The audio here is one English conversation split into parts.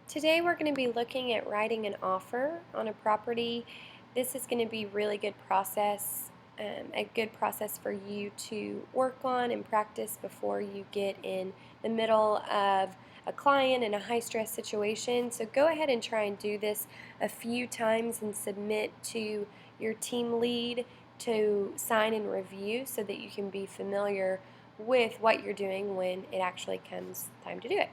Today we're going to be looking at writing an offer on a property. This is going to be really good process, a good process for you to work on and practice before you get in the middle of a client in a high stress situation. So go ahead and try and do this a few times and submit to your team lead to sign and review so that you can be familiar with what you're doing when it actually comes time to do it.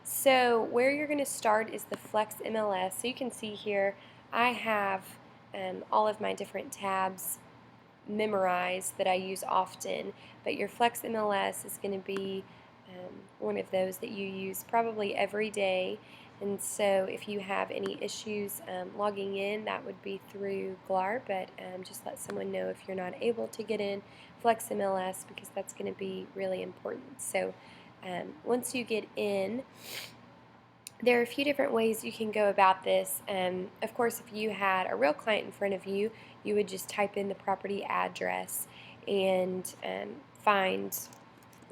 So where you're going to start is the Flex MLS. So you can see here I have all of my different tabs memorized that I use often, but your Flex MLS is going to be one of those that you use probably every day. And so if you have any issues logging in, that would be through GLAR, but just let someone know if you're not able to get in Flex MLS because that's going to be really important. So once you get in, there are a few different ways you can go about this. Of course, if you had a real client in front of you, you would just type in the property address and find,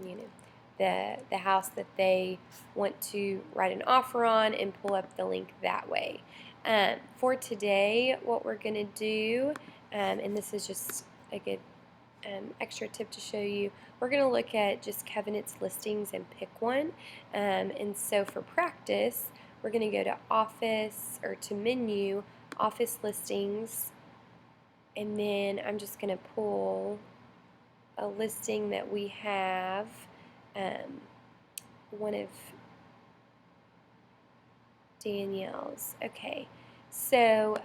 you know, the house that they want to write an offer on and pull up the link that way. For today, what we're going to do, and this is just a good extra tip to show you, we're going to look at just Covenant's listings and pick one. And so for practice, we're going to go to Office or to Menu, Office Listings, and then I'm just going to pull a listing that we have, one of Danielle's. Okay, so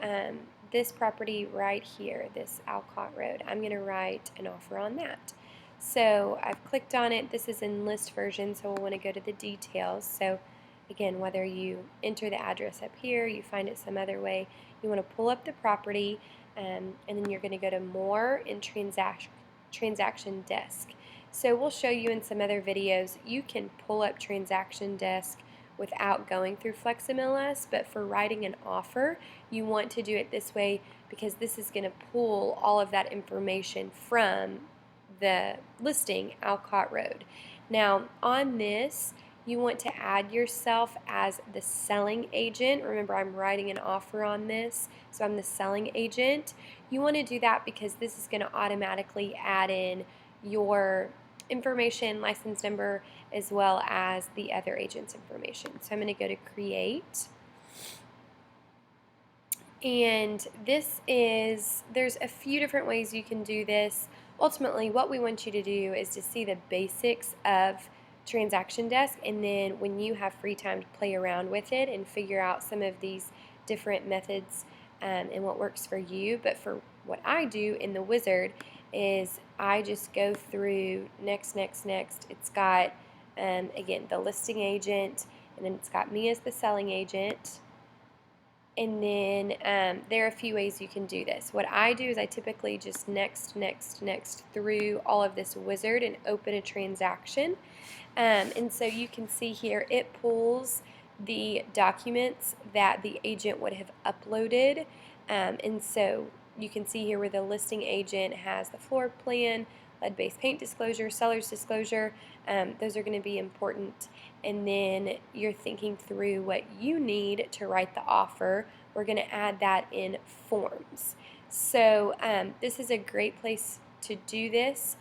this property right here, this Alcott Road, I'm going to write an offer on that. So I've clicked on it. This is in list version, so we'll want to go to the details. So again, whether you enter the address up here, you find it some other way, you want to pull up the property, and then you're going to go to More in Transaction Desk. So we'll show you in some other videos, you can pull up Transaction Desk without going through Flex MLS, but for writing an offer, you want to do it this way because this is going to pull all of that information from the listing, Alcott Road. Now, on this, you want to add yourself as the selling agent. Remember, I'm writing an offer on this, so I'm the selling agent. You want to do that because this is going to automatically add in your information, license number, as well as the other agent's information. So I'm going to go to Create. And this is, there's a few different ways you can do this. Ultimately, what we want you to do is to see the basics of Transaction Desk, and then when you have free time to play around with it and figure out some of these different methods and what works for you. But for what I do in the wizard is I just go through next. It's got, again, the listing agent, and then it's got me as the selling agent. And then there are a few ways you can do this. What I do is I typically just next through all of this wizard and open a transaction. And so you can see here it pulls the documents that the agent would have uploaded. And so you can see here where the listing agent has the floor plan, lead-based paint disclosure, seller's disclosure. Those are going to be important. And then you're thinking through what you need to write the offer. We're going to add that in Forms. So this is a great place to do this.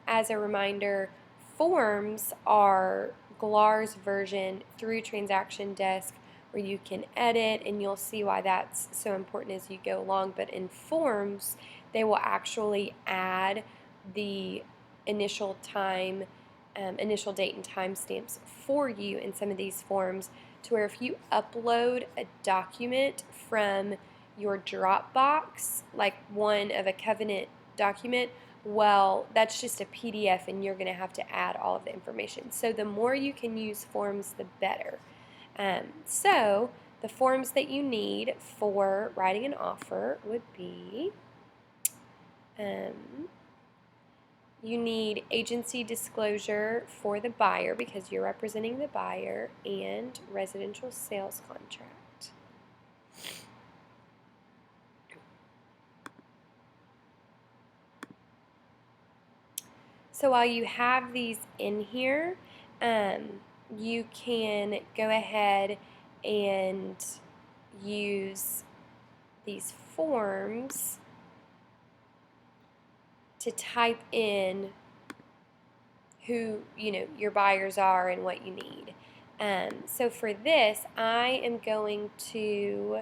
As a reminder, Forms are GLAR's version through Transaction Desk where you can edit, and you'll see why that's so important as you go along. But in Forms, they will actually add the initial time, initial date and timestamps for you in some of these forms, to where if you upload a document from your Dropbox, like one of a Covenant document, well, that's just a PDF and you're going to have to add all of the information. So the more you can use Forms, the better. So the forms that you need for writing an offer would be, you need agency disclosure for the buyer because you're representing the buyer, and residential sales contract. So while you have these in here, you can go ahead and use these forms to type in who your buyers are and what you need. So for this, I am going to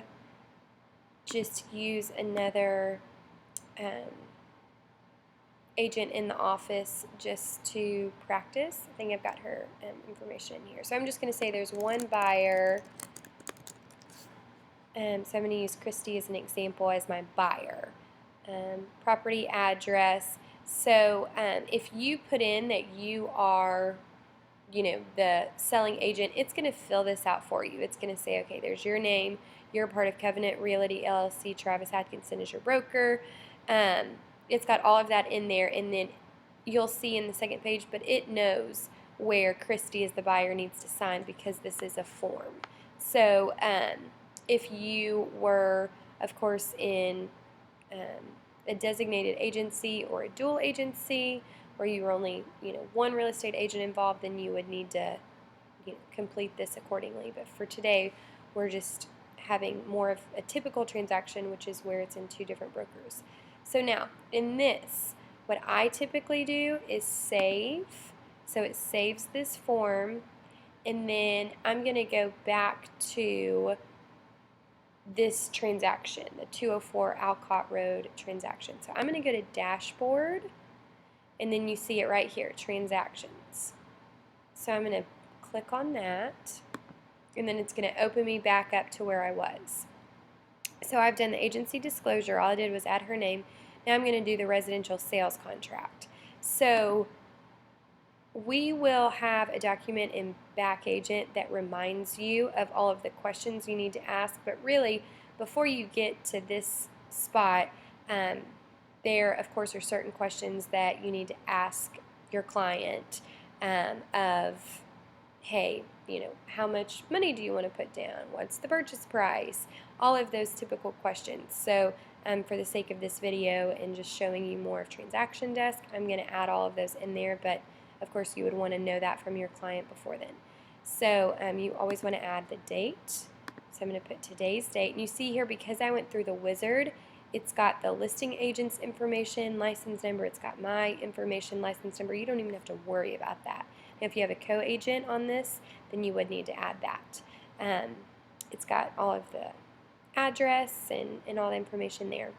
just use another agent in the office just to practice. I think I've got her information in here. So I'm just going to say there's one buyer. So I'm going to use Christy as an example as my buyer. Property address. So if you put in that you are the selling agent, it's going to fill this out for you. It's going to say, okay, there's your name. You're part of Covenant Realty LLC. Travis Atkinson is your broker. It's got all of that in there, and then you'll see in the second page, but it knows where Christy as the buyer needs to sign because this is a form. So if you were, of course, in a designated agency or a dual agency, where you were only one real estate agent involved, then you would need to complete this accordingly. But for today, we're just having more of a typical transaction, which is where it's in two different brokers. So now, in this, what I typically do is save. So it saves this form, and then I'm going to go back to this transaction, the 204 Alcott Road transaction. So I'm going to go to Dashboard, and then you see it right here, Transactions. So I'm going to click on that, and then it's going to open me back up to where I was. So I've done the agency disclosure. All I did was add her name. Now I'm going to do the residential sales contract. So we will have a document in Back Agent that reminds you of all of the questions you need to ask, but really, before you get to this spot, there, of course, are certain questions that you need to ask your client of, hey, how much money do you want to put down? What's the purchase price? All of those typical questions. So for the sake of this video and just showing you more of Transaction Desk, I'm going to add all of those in there, but of course you would want to know that from your client before then. So you always want to add the date. So I'm going to put today's date. And you see here, because I went through the wizard, it's got the listing agent's information, license number. It's got my information, license number. You don't even have to worry about that. Now, if you have a co-agent on this, then you would need to add that. It's got all of the address and all the information there.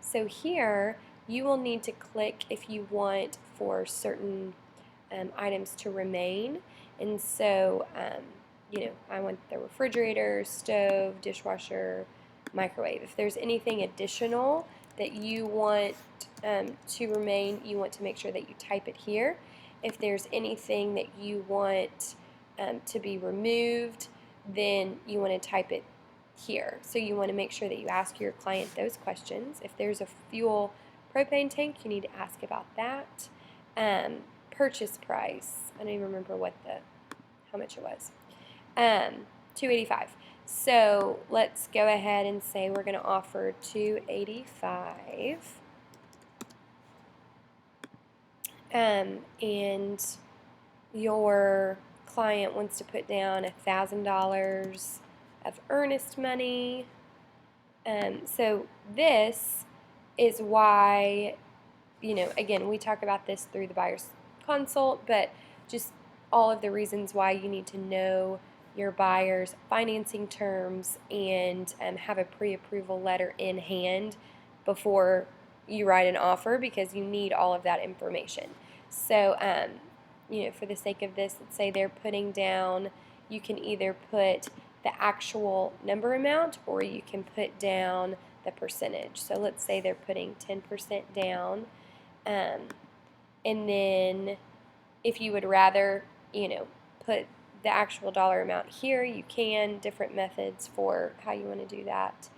So here, you will need to click if you want for certain items to remain. And so, I want the refrigerator, stove, dishwasher, microwave. If there's anything additional that you want to remain, you want to make sure that you type it here. If there's anything that you want to be removed, then you want to type it here. So you want to make sure that you ask your client those questions. If there's a fuel propane tank, you need to ask about that. Purchase price, I don't even remember how much it was. $285. So let's go ahead and say we're going to offer $285. And your client wants to put down $1,000 of earnest money. So this is why, again, we talk about this through the buyer's consult, but just all of the reasons why you need to know your buyer's financing terms and have a pre-approval letter in hand before you write an offer, because you need all of that information. So, for the sake of this, let's say they're putting down, you can either put the actual number amount or you can put down the percentage. So let's say they're putting 10% down, and then if you would rather, put the actual dollar amount here, you can. Different methods for how you want to do that.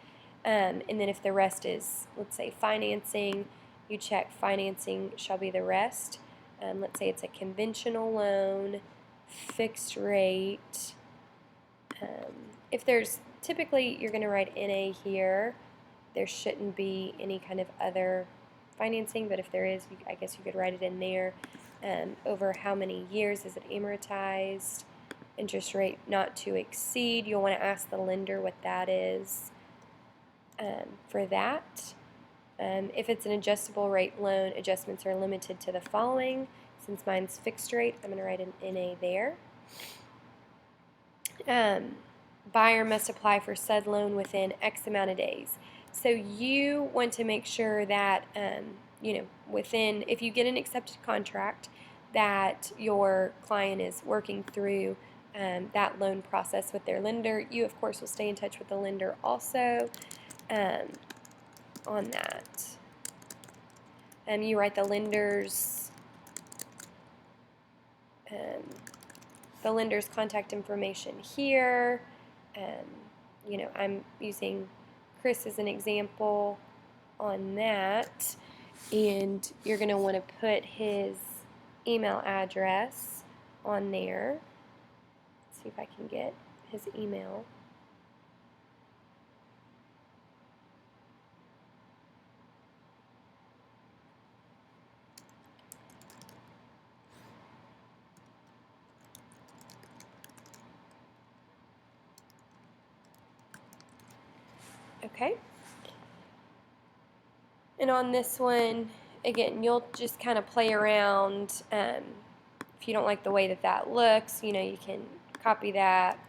And then if the rest is, let's say, financing, you check financing shall be the rest. Let's say it's a conventional loan, fixed rate. If there's, typically you're going to write NA here. There shouldn't be any kind of other financing, but if there is, I guess you could write it in there. Over how many years is it amortized? interest rate not to exceed. You'll want to ask the lender what that is for that. If it's an adjustable rate loan, adjustments are limited to the following. Since mine's fixed rate, I'm going to write an NA there. Buyer must apply for said loan within X amount of days. So you want to make sure that, within, if you get an accepted contract, that your client is working through that loan process with their lender. You, of course, will stay in touch with the lender also on that. You write the lender's contact information here. I'm using Chris as an example on that, and you're going to want to put his email address on there. Let's see if I can get his email. Okay. And on this one, again, you'll just kind of play around. If you don't like the way that looks, you can copy that,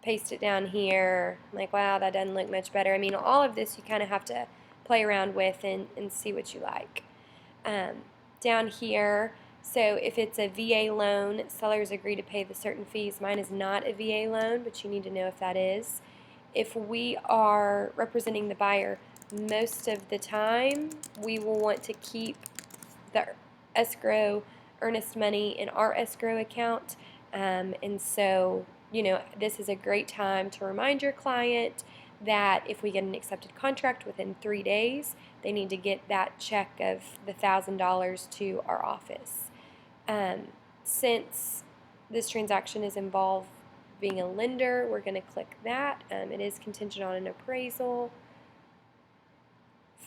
paste it down here. I'm like, wow, that doesn't look much better. I mean, all of this you kind of have to play around with and see what you like. Down here, so if it's a VA loan, sellers agree to pay the certain fees. Mine is not a VA loan, but you need to know if that is. If we are representing the buyer, most of the time we will want to keep the escrow earnest money in our escrow account, and so this is a great time to remind your client that if we get an accepted contract within 3 days, they need to get that check of the $1,000 to our office. Since this transaction is involved being a lender, we're going to click that. It is contingent on an appraisal.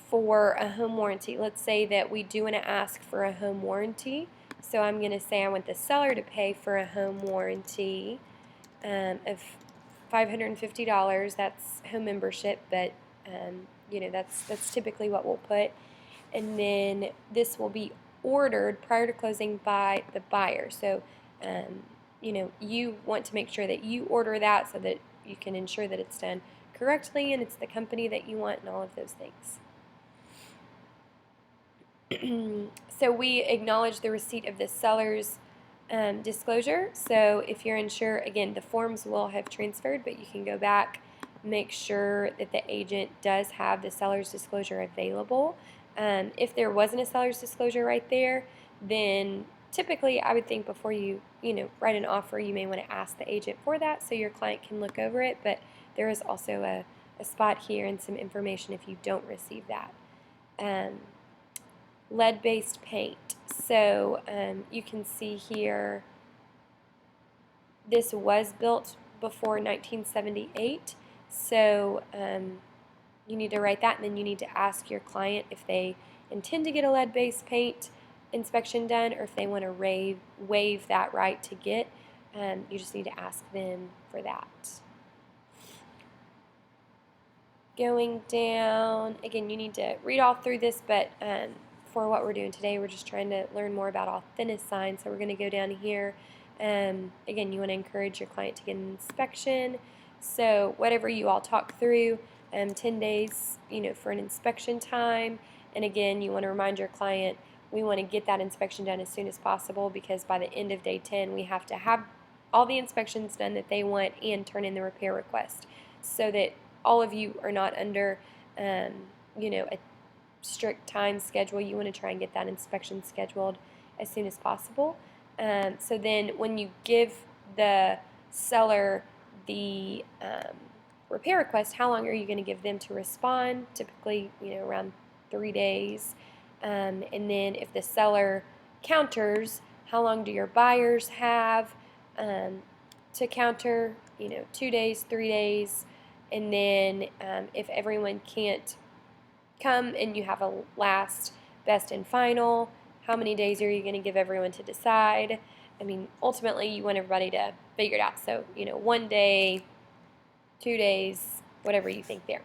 For a home warranty, let's say that we do want to ask for a home warranty. So I'm going to say I want the seller to pay for a home warranty of $550. That's home membership, but that's typically what we'll put. And then this will be ordered prior to closing by the buyer. So you want to make sure that you order that so that you can ensure that it's done correctly and it's the company that you want and all of those things. So we acknowledge the receipt of the seller's disclosure. So if you're unsure, again, the forms will have transferred, but you can go back, make sure that the agent does have the seller's disclosure available. If there wasn't a seller's disclosure right there, then typically I would think before you write an offer, you may want to ask the agent for that so your client can look over it, but there is also a spot here and some information if you don't receive that. Lead-based paint. So you can see here this was built before 1978, so you need to write that, and then you need to ask your client if they intend to get a lead-based paint inspection done or if they want to waive that right to get. You just need to ask them for that. Going down, again, you need to read all through this, but for what we're doing today, we're just trying to learn more about Authentisign. So we're going to go down here. Again, you want to encourage your client to get an inspection. So whatever you all talk through, 10 days, for an inspection time. And again, you want to remind your client we want to get that inspection done as soon as possible, because by the end of day 10, we have to have all the inspections done that they want and turn in the repair request, so that all of you are not under, a strict time schedule. You want to try and get that inspection scheduled as soon as possible. So then when you give the seller the repair request, how long are you going to give them to respond? Typically, around 3 days. And then if the seller counters, how long do your buyers have to counter? 2 days, 3 days. And then if everyone can't come and you have a last, best, and final, how many days are you going to give everyone to decide? I mean, ultimately you want everybody to figure it out. So, 1 day, 2 days, whatever you think there.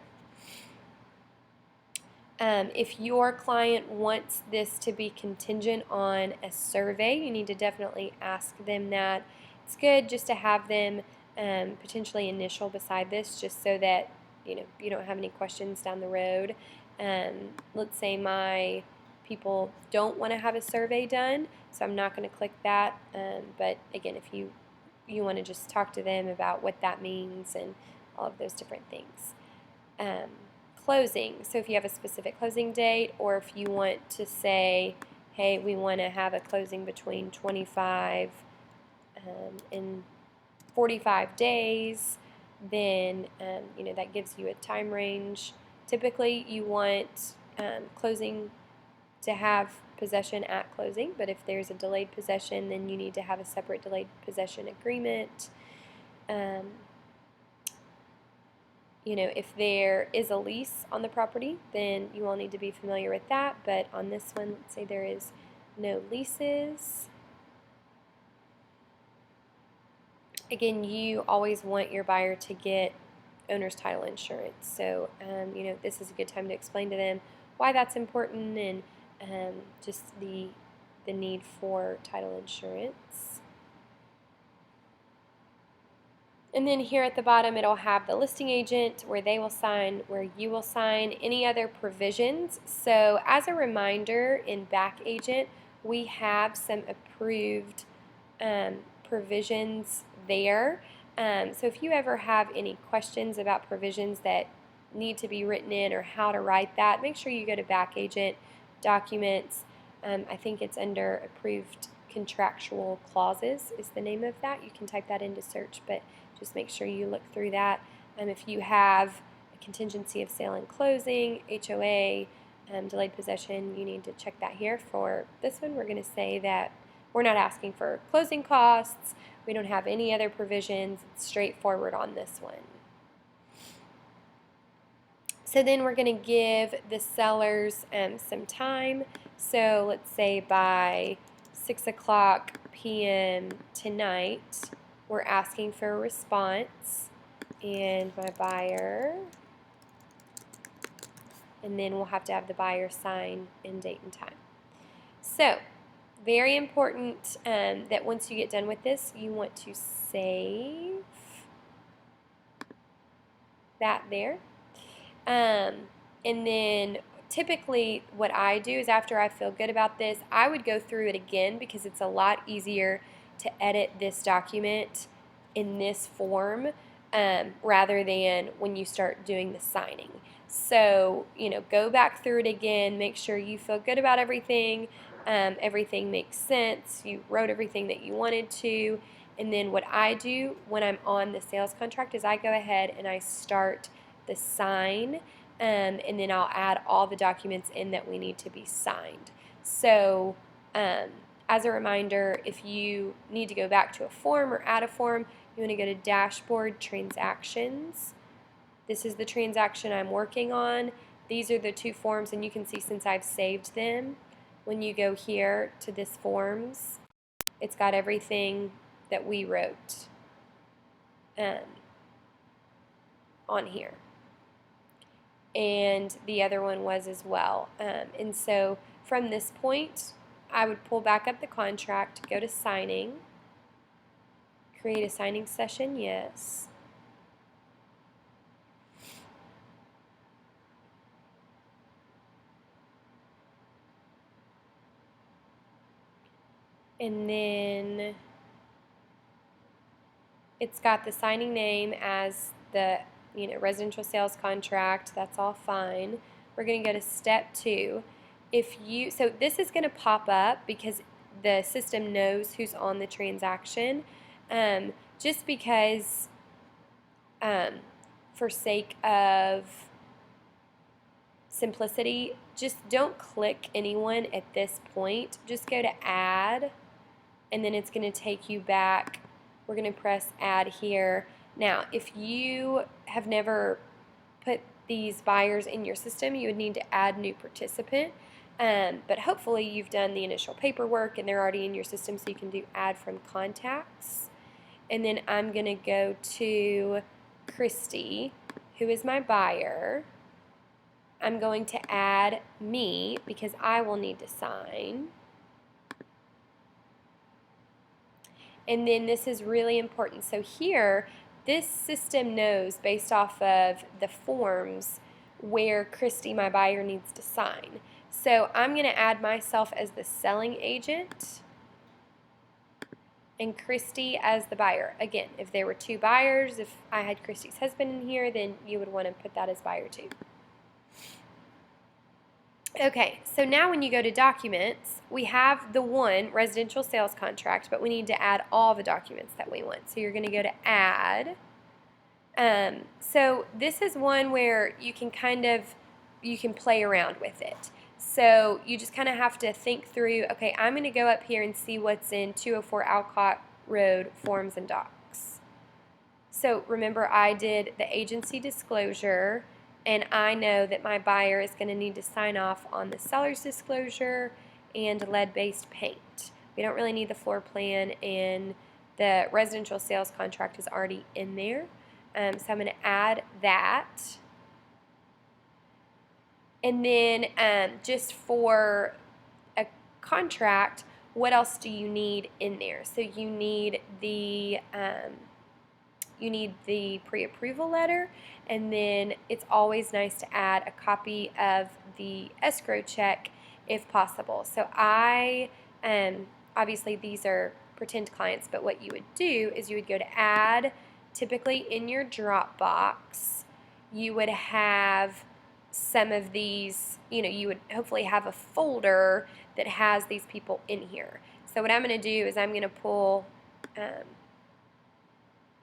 If your client wants this to be contingent on a survey, you need to definitely ask them that. It's good just to have them potentially initial beside this, just so that you don't have any questions down the road. Let's say my people don't want to have a survey done, so I'm not going to click that. But again, if you want to just talk to them about what that means and all of those different things. Closing. So if you have a specific closing date, or if you want to say, hey, we want to have a closing between 25 and 45 days, then that gives you a time range. Typically, you want closing to have possession at closing, but if there's a delayed possession, then you need to have a separate delayed possession agreement. If there is a lease on the property, then you all need to be familiar with that. But on this one, let's say there is no leases. Again, you always want your buyer to get owner's title insurance. So, this is a good time to explain to them why that's important and just the need for title insurance. And then here at the bottom, it'll have the listing agent, where they will sign, where you will sign, any other provisions. So as a reminder, in Back Agent, we have some approved provisions there. So if you ever have any questions about provisions that need to be written in or how to write that, make sure you go to Back Agent, Documents. I think it's under Approved Contractual Clauses is the name of that. You can type that into search, but just make sure you look through that. If you have a contingency of sale and closing, HOA, delayed possession, you need to check that here. For this one, we're going to say that we're not asking for closing costs. We don't have any other provisions. It's straightforward on this one. So then we're going to give the sellers some time. So let's say by 6:00 p.m. tonight, we're asking for a response, and my buyer, and then we'll have to have the buyer sign in date and time. So very important that once you get done with this, you want to save that there. And then typically what I do is, after I feel good about this, I would go through it again, because it's a lot easier to edit this document in this form rather than when you start doing the signing. So, go back through it again, make sure you feel good about everything, everything makes sense, you wrote everything that you wanted to, and then what I do when I'm on the sales contract is I go ahead and I start the sign, and then I'll add all the documents in that we need to be signed. So as a reminder, if you need to go back to a form or add a form, you want to go to Dashboard, Transactions. This is the transaction I'm working on. These are the two forms, and you can see since I've saved them, when you go here to this Forms, it's got everything that we wrote on here. And the other one was as well. And so from this point, I would pull back up the contract, go to signing, create a signing session, yes. And then it's got the signing name as the residential sales contract. That's all fine. We're going to go to step 2. So this is going to pop up because the system knows who's on the transaction. Just because, for sake of simplicity, just don't click anyone at this point. Just go to add, and then it's going to take you back. We're going to press add here. Now, if you have never put these buyers in your system, you would need to add new participant. But hopefully you've done the initial paperwork and they're already in your system, so you can do add from contacts. And then I'm going to go to Christy, who is my buyer. I'm going to add me because I will need to sign. And then this is really important. So here, this system knows based off of the forms where Christy, my buyer, needs to sign. So I'm going to add myself as the selling agent and Christy as the buyer. Again, if there were two buyers, if I had Christy's husband in here, then you would want to put that as buyer too. Okay, so now when you go to documents, we have the one residential sales contract, but we need to add all the documents that we want. So you're going to go to add. So this is one where you can you can play around with it. So you just kind of have to think through, okay, I'm going to go up here and see what's in 204 Alcott Road Forms and Docs. So remember, I did the agency disclosure, and I know that my buyer is going to need to sign off on the seller's disclosure and lead-based paint. We don't really need the floor plan, and the residential sales contract is already in there. So I'm going to add that. And then just for a contract, what else do you need in there? So you need the pre-approval letter, and then it's always nice to add a copy of the escrow check if possible. So I, obviously these are pretend clients, but what you would do is you would go to add. Typically in your Dropbox, you would have some of these, you would hopefully have a folder that has these people in here. So what I'm going to do is I'm going to pull, I'm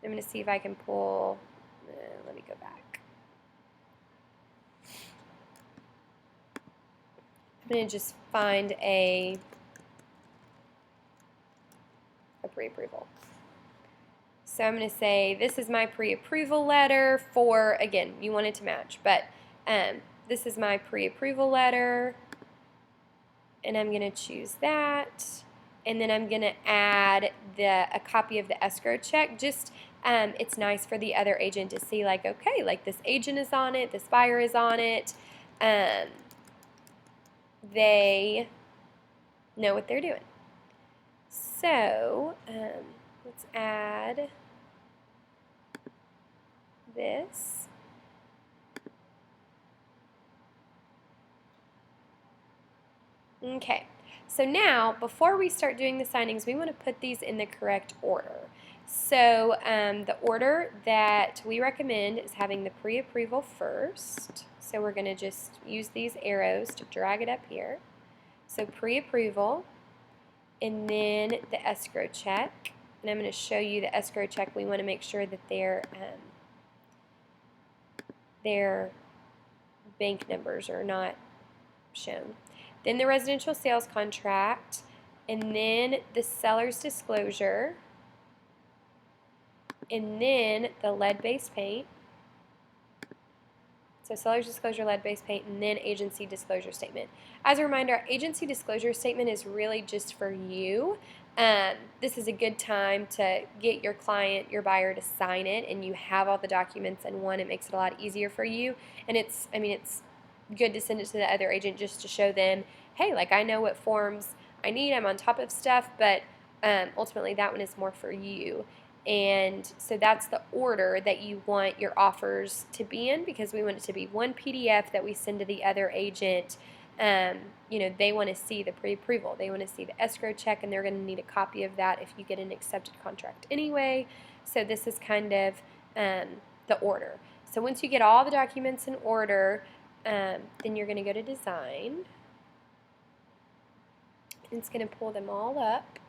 going to see if I can pull, let me go back. I'm going to just find a pre-approval. So I'm going to say this is my pre-approval letter for, again, you want it to match, but this is my pre-approval letter, and I'm going to choose that, and then I'm going to add a copy of the escrow check. Just it's nice for the other agent to see, like, okay, like this agent is on it, this buyer is on it. They know what they're doing. So let's add this. Okay, so now before we start doing the signings, we want to put these in the correct order. So the order that we recommend is having the pre-approval first. So we're going to just use these arrows to drag it up here. So pre-approval, and then the escrow check. And I'm going to show you the escrow check. We want to make sure that their bank numbers are not shown. Then the residential sales contract, and then the seller's disclosure, and then the lead-based paint. So seller's disclosure, lead-based paint, and then agency disclosure statement. As a reminder, our agency disclosure statement is really just for you. This is a good time to get your client, your buyer, to sign it, and you have all the documents in one. It makes it a lot easier for you, and it's good to send it to the other agent just to show them, hey, like, I know what forms I need, I'm on top of stuff, but ultimately that one is more for you. And so that's the order that you want your offers to be in, because we want it to be one PDF that we send to the other agent. They want to see the pre-approval, they want to see the escrow check, and they're going to need a copy of that if you get an accepted contract anyway. So this is kind of the order. So once you get all the documents in order, then you're going to go to design. It's going to pull them all up.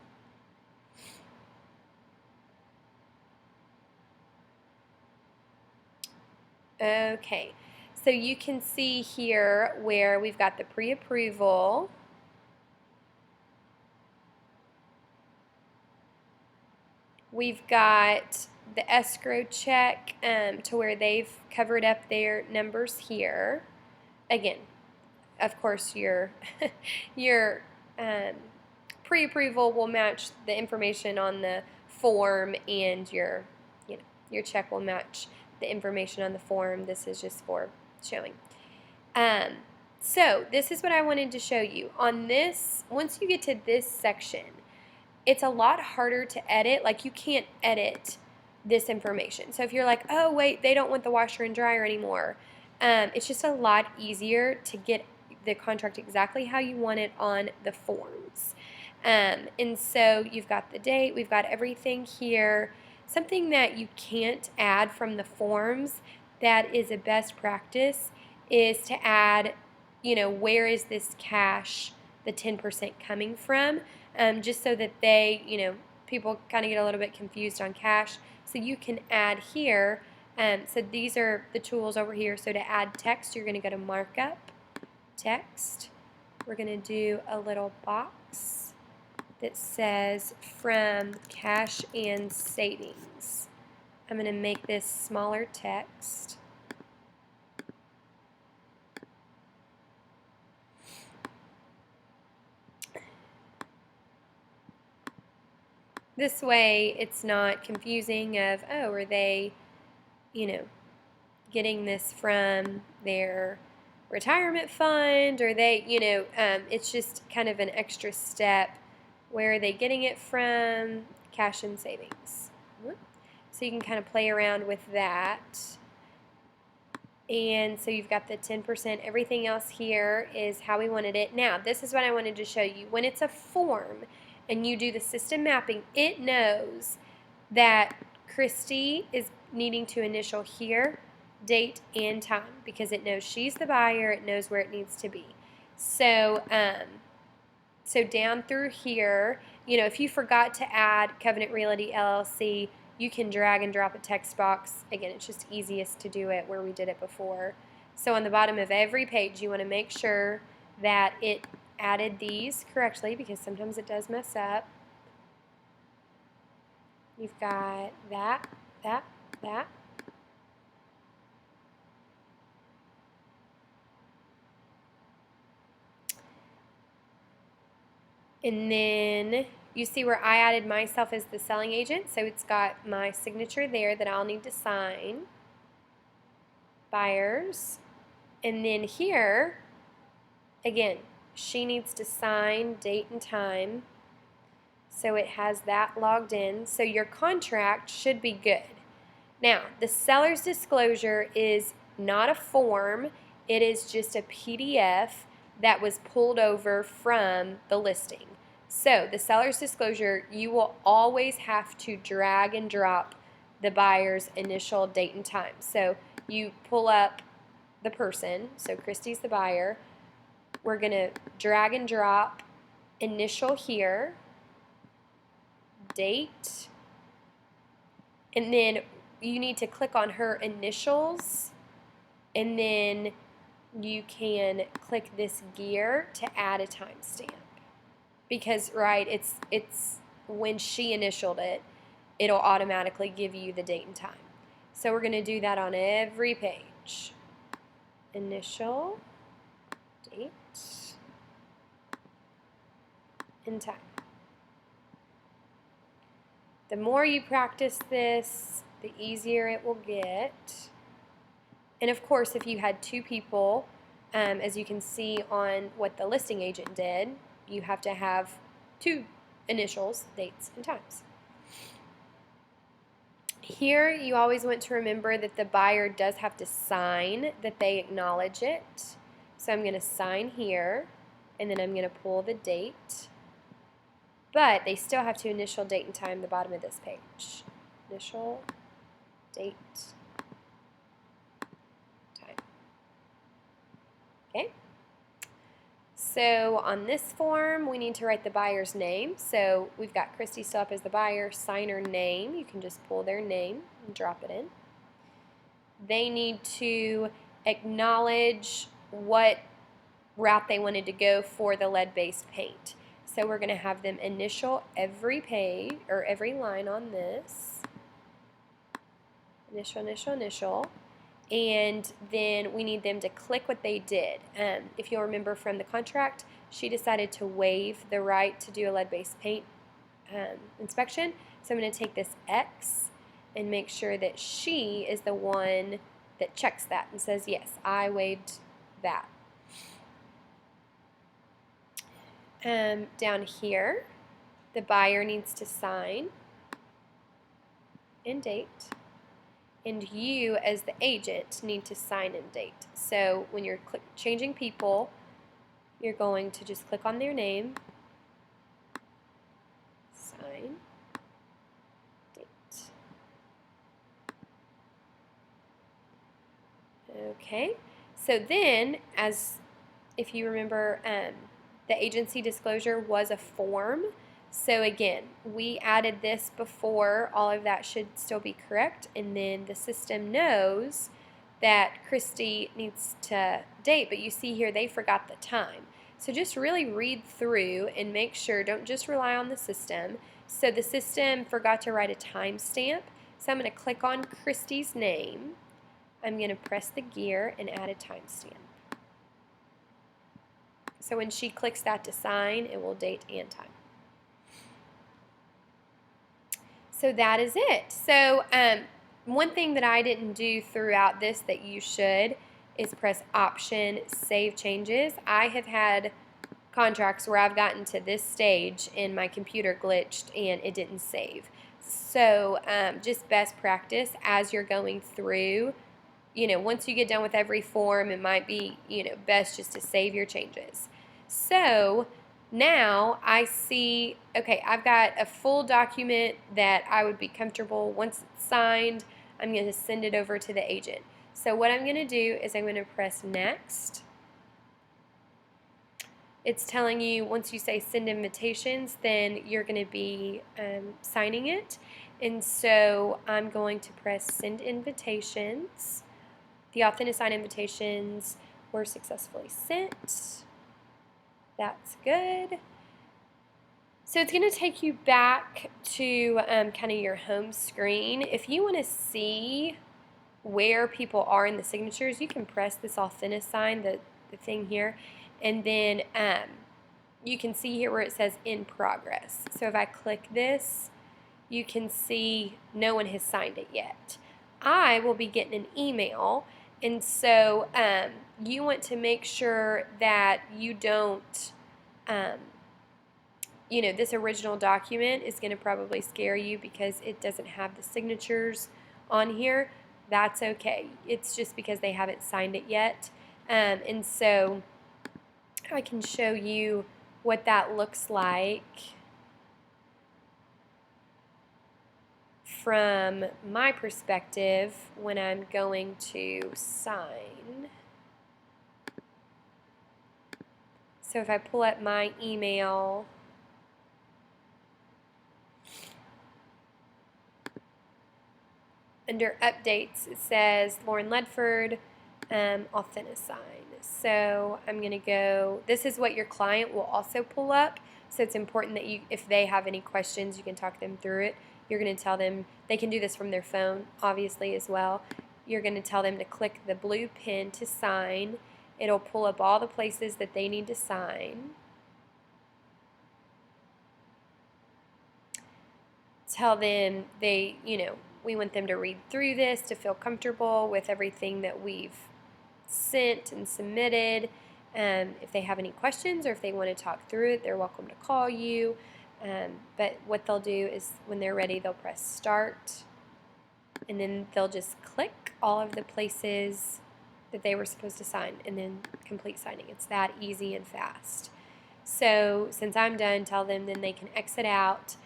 Okay, so you can see here where we've got the pre-approval. We've got the escrow check to where they've covered up their numbers here. Again, of course, your your pre-approval will match the information on the form, and your check will match the information on the form. This is just for showing. Um, so this is what I wanted to show you. On this, once you get to this section, it's a lot harder to edit. Like, you can't edit this information. So if you're like, oh wait, they don't want the washer and dryer anymore, it's just a lot easier to get the contract exactly how you want it on the forms. And so you've got the date, we've got everything here. Something that you can't add from the forms that is a best practice is to add, where is this cash, the 10% coming from, just so that people kind of get a little bit confused on cash. So you can add here. So these are the tools over here. So to add text, you're going to go to Markup, Text. We're going to do a little box that says from cash and savings. I'm going to make this smaller text. This way it's not confusing of, oh, are they, getting this from their retirement fund, or they, it's just kind of an extra step. Where are they getting it from? Cash and savings. So you can kind of play around with that. And so you've got the 10%. Everything else here is how we wanted it. Now, this is what I wanted to show you. When it's a form and you do the system mapping, it knows that Christy is needing to initial here, date, and time, because it knows she's the buyer. It knows where it needs to be. So, so down through here, if you forgot to add Covenant Realty LLC, you can drag and drop a text box. Again, it's just easiest to do it where we did it before. So on the bottom of every page, you want to make sure that it added these correctly, because sometimes it does mess up. You've got that, that, that. And then you see where I added myself as the selling agent, so it's got my signature there that I'll need to sign. Buyers. And then here, again, she needs to sign date and time, so it has that logged in. So your contract should be good. Now, the seller's disclosure is not a form. It is just a PDF that was pulled over from the listing. So the seller's disclosure, you will always have to drag and drop the buyer's initial date and time. So you pull up the person, so Christy's the buyer. We're going to drag and drop initial here, date, and then you need to click on her initials, and then you can click this gear to add a timestamp. Because, right, it's when she initialed it, it'll automatically give you the date and time. So we're going to do that on every page. Initial, date, and time. The more you practice this, the easier it will get. And of course, if you had two people, as you can see on what the listing agent did, you have to have two initials, dates, and times. Here, you always want to remember that the buyer does have to sign that they acknowledge it. So I'm going to sign here, and then I'm going to pull the date. But they still have to initial date and time the bottom of this page. Initial, date, time. Okay? So on this form, we need to write the buyer's name. So we've got Christy still up as the buyer, signer name. You can just pull their name and drop it in. They need to acknowledge what route they wanted to go for the lead-based paint. So we're going to have them initial every page, or every line on this. Initial, initial, initial. and then we need them to click what they did. If you'll remember from the contract, she decided to waive the right to do a lead-based paint inspection. So I'm going to take this X and make sure that she is the one that checks that and says, yes, I waived that. Down here, the buyer needs to sign and date, and you as the agent need to sign and date. So when you're changing people, you're going to just click on their name, sign, date. Okay, so then, as if you remember, the agency disclosure was a form. So again, we added this before. All of that should still be correct, and then the system knows that Christy needs to date, but you see here they forgot the time. So just really read through and make sure, don't just rely on the system. So the system forgot to write a timestamp, so I'm going to click on Christy's name. I'm going to press the gear and add a timestamp. So when she clicks that to sign, it will date and time. So that is it. So one thing that I didn't do throughout this that you should is press Option, Save Changes. I have had contracts where I've gotten to this stage and my computer glitched and it didn't save. So just best practice as you're going through, once you get done with every form, it might be, best just to save your changes. So now I see, okay, I've got a full document that I would be comfortable. Once it's signed, I'm going to send it over to the agent. So what I'm going to do is I'm going to press Next. It's telling you once you say send invitations, then you're going to be signing it. And so I'm going to press Send Invitations. The Authenticsign invitations were successfully sent. That's good. So it's going to take you back to kind of your home screen. If you want to see where people are in the signatures, you can press this Authenticsign, the thing here, and then you can see here where it says in progress. So if I click this, you can see no one has signed it yet. I will be getting an email, and so you want to make sure that you don't, this original document is going to probably scare you because it doesn't have the signatures on here. That's okay. It's just because they haven't signed it yet. And so I can show you what that looks like from my perspective when I'm going to sign. So if I pull up my email, under updates it says Lauren Ledford, Authenticsign. So I'm going to go, this is what your client will also pull up, so it's important that you, if they have any questions, you can talk them through it. You're going to tell them, they can do this from their phone obviously as well. You're going to tell them to click the blue pen to sign. It'll pull up all the places that they need to sign. Tell them we want them to read through this to feel comfortable with everything that we've sent and submitted. If they have any questions or if they want to talk through it, they're welcome to call you. But what they'll do is when they're ready, they'll press start, and then they'll just click all of the places that they were supposed to sign and then complete signing. It's that easy and fast. So since I'm done, tell them then they can exit out.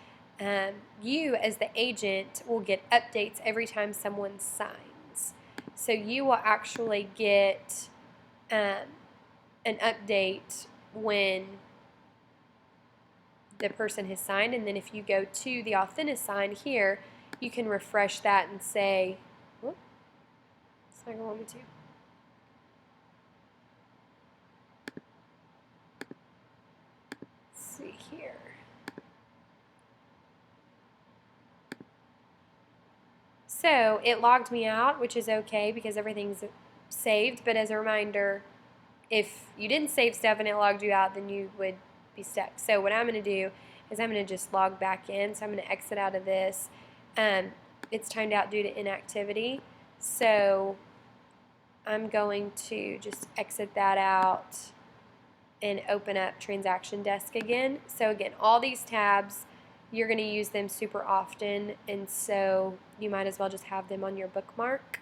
You as the agent will get updates every time someone signs. So you will actually get an update when the person has signed, and then if you go to the Authenticsign here, you can refresh that and say, whoop, it's not going to want me to. Let's see here. So it logged me out, which is okay because everything's saved. But as a reminder, if you didn't save stuff and it logged you out, then you would be stuck. So what I'm going to do is I'm going to just log back in. So I'm going to exit out of this. It's timed out due to inactivity. So I'm going to just exit that out and open up Transaction Desk again. So again, all these tabs, you're going to use them super often, and so you might as well just have them on your bookmark.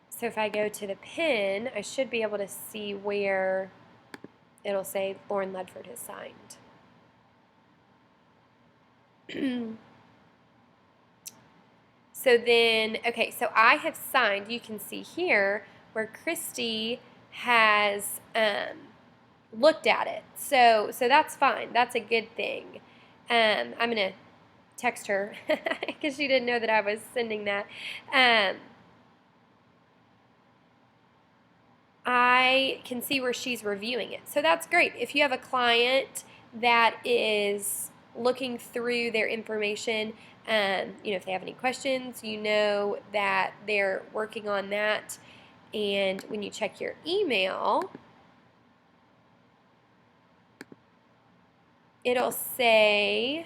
So if I go to the pin, I should be able to see where it'll say Lauren Ledford has signed. So then, okay, so I have signed. You can see here where Christy has looked at it. So that's fine. That's a good thing. I'm going to text her because she didn't know that I was sending that. I can see where she's reviewing it. So that's great. If you have a client that is looking through their information, if they have any questions, you know that they're working on that. And when you check your email, it'll say,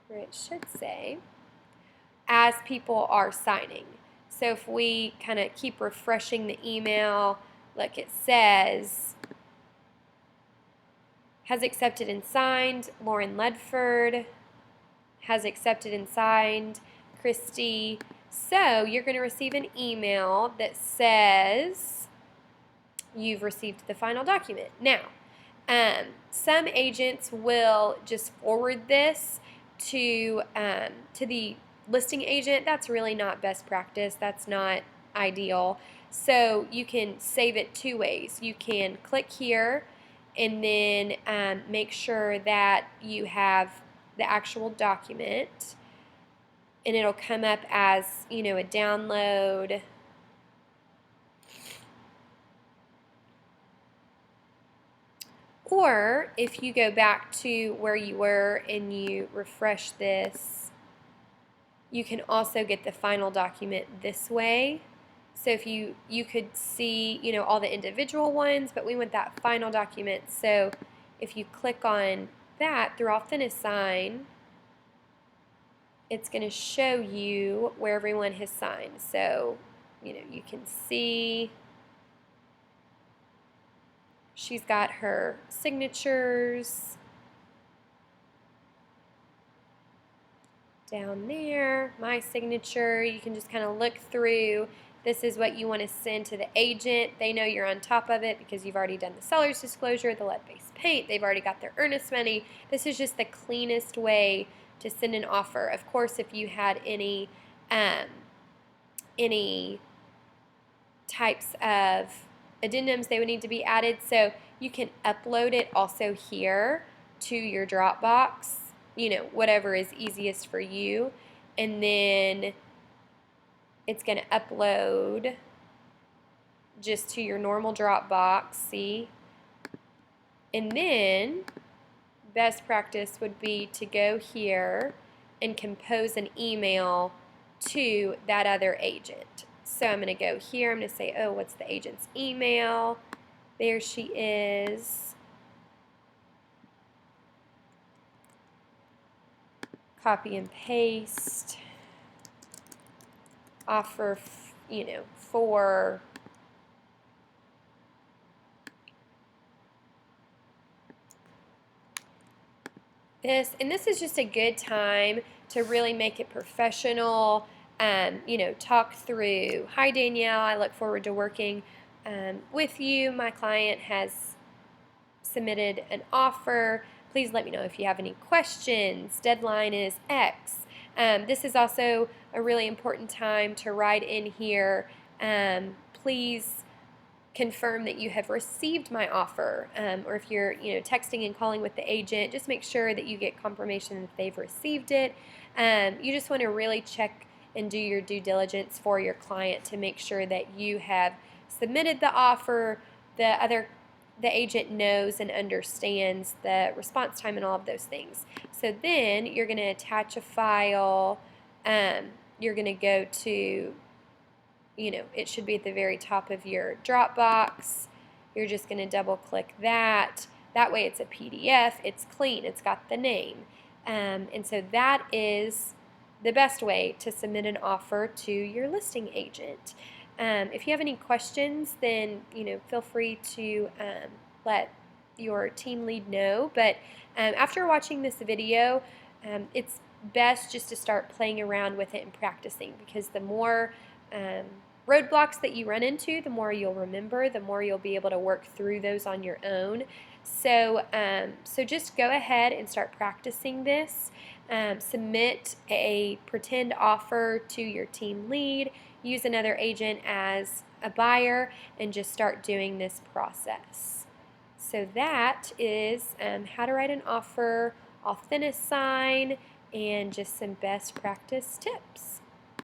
or it should say, as people are signing. So if we kind of keep refreshing the email, look, it says, has accepted and signed, Lauren Ledford, has accepted and signed, Christy. So you're going to receive an email that says you've received the final document. Now, some agents will just forward this to the listing agent. That's really not best practice. That's not ideal. So you can save it two ways. You can click here and then make sure that you have the actual document, and it'll come up as, a download. Or if you go back to where you were and you refresh this, you can also get the final document this way. So if you could see, all the individual ones, but we want that final document. So if you click on that through Authentisign, it's going to show you where everyone has signed. So, you can see she's got her signatures down there, my signature. You can just kind of look through. This is what you want to send to the agent. They know you're on top of it because you've already done the seller's disclosure, the lead-based paint. They've already got their earnest money. This is just the cleanest way to send an offer. Of course, if you had any types of addendums, they would need to be added. So you can upload it also here to your Dropbox, whatever is easiest for you. And then it's going to upload just to your normal Dropbox, see? And then best practice would be to go here and compose an email to that other agent. So I'm going to go here. I'm going to say, what's the agent's email? There she is. Copy and paste. Offer, for this. And this is just a good time to really make it professional. Talk through, hi Danielle, I look forward to working with you. My client has submitted an offer. Please let me know if you have any questions. Deadline is X. This is also a really important time to write in here, please confirm that you have received my offer, or if you're texting and calling with the agent, just make sure that you get confirmation that they've received it. You just want to really check and do your due diligence for your client to make sure that you have submitted the offer. The other the agent knows and understands the response time and all of those things. So then you're going to attach a file. You're going to go to, it should be at the very top of your Dropbox. You're just going to double click that. That way it's a PDF, it's clean, it's got the name. And so that is the best way to submit an offer to your listing agent. If you have any questions, then feel free to let your team lead know. But after watching this video, it's best just to start playing around with it and practicing, because the more roadblocks that you run into, the more you'll remember, the more you'll be able to work through those on your own. So, so just go ahead and start practicing this. Submit a pretend offer to your team lead. Use another agent as a buyer, and just start doing this process. So that is how to write an offer, Authentisign, and just some best practice tips.